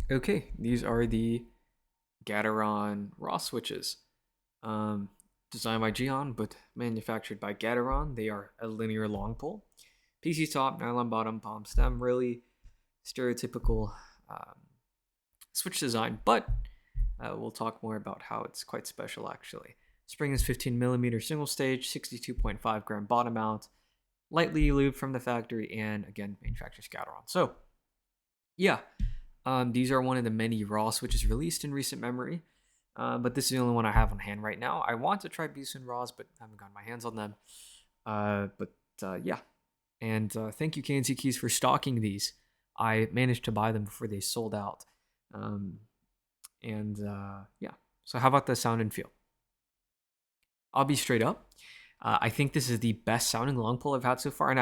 Okay, these are the Gateron Raw switches. Designed by Geon, but manufactured by Gateron. They are a linear long pole. PC top, nylon bottom, palm stem. Really stereotypical um, switch design, but we'll talk more about how it's quite special actually. Spring is 15mm single stage, 62.5 gram bottom mount, lightly lubed from the factory, and again, manufacturer's Gateron. So, yeah, these are one of the many Raw switches released in recent memory, but this is the only one I have on hand right now. I want to try Bison Raws, but haven't gotten my hands on them. Yeah, and thank you KNC Keys for stocking these. I managed to buy them before they sold out. Um, yeah, so how about the sound and feel? I'll be straight up. I think this is the best sounding long pole I've had so far, and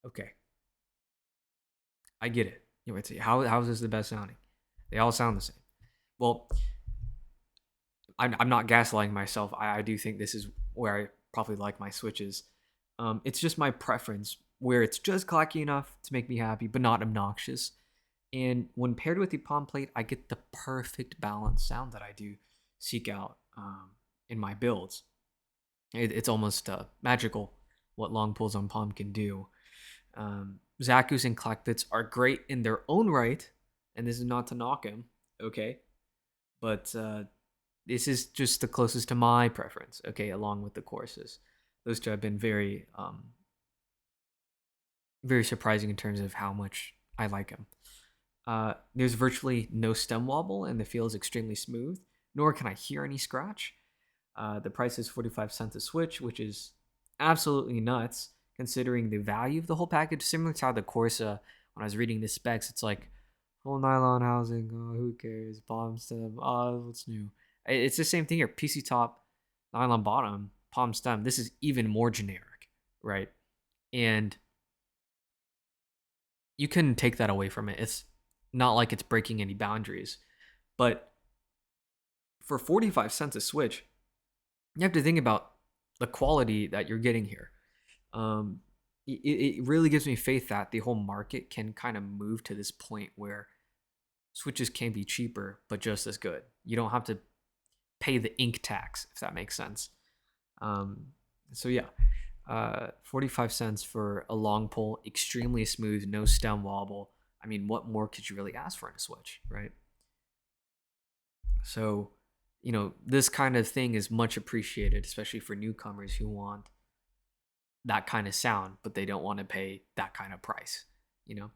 okay. I get it. You might say, how is this the best sounding? They all sound the same. Well, I'm not gaslighting myself. I do think this is where I probably like my switches. It's just my preference where it's just clacky enough to make me happy, but not obnoxious. And when paired with the palm plate, I get the perfect balanced sound that I do seek out in my builds. It's almost magical what long pulls on palm can do. Zakus and Clackbits are great in their own right, and this is not to knock him, okay? But this is just the closest to my preference, okay, along with the Corsas. Those two have been very, very surprising in terms of how much I like them. There's virtually no stem wobble, and the feel is extremely smooth, nor can I hear any scratch. The price is 45 cents a switch, which is absolutely nuts considering the value of the whole package. Similar to how the Corsa, when I was reading the specs, it's like full nylon housing. Oh, who cares? Bottom stem. Oh, what's new? It's the same thing here. PC top, nylon bottom, palm stem. This is even more generic, right? And you couldn't take that away from it. It's not like it's breaking any boundaries. But for 45 cents a switch, you have to think about the quality that you're getting here. It really gives me faith that the whole market can kind of move to this point where switches can be cheaper but just as good. You don't have to pay the ink tax, if that makes sense. Um, so yeah, 45 cents for a long pole, extremely smooth, no stem wobble. I mean, what more could you really ask for in a switch, right? So, this kind of thing is much appreciated, especially for newcomers who want that kind of sound, but they don't want to pay that kind of price. You know,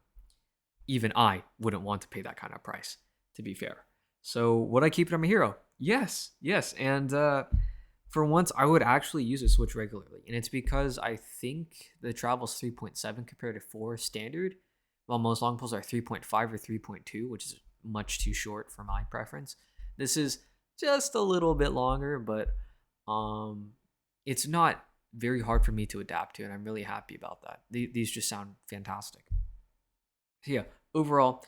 even I wouldn't want to pay that kind of price, to be fair. So, would I keep it on my hero? Yes, yes. And for once, I would actually use a switch regularly. And it's because I think the travel's 3.7 compared to 4 standard, while most long poles are 3.5 or 3.2, which is much too short for my preference. This is just a little bit longer, but it's not very hard for me to adapt to, and I'm really happy about that. These just sound fantastic. So yeah, overall,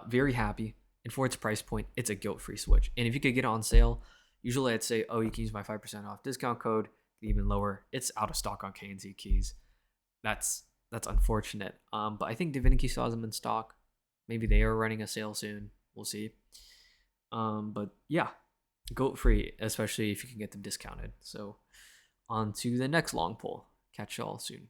very happy. And for its price point, it's a guilt-free switch. And if you could get it on sale, usually I'd say, oh, you can use my 5% off discount code, even lower. It's out of stock on KNC Keys. That's unfortunate. But I think Divinity still has them in stock. Maybe they are running a sale soon. We'll see. But yeah, guilt-free, especially if you can get them discounted. So on to the next long pull. Catch y'all soon.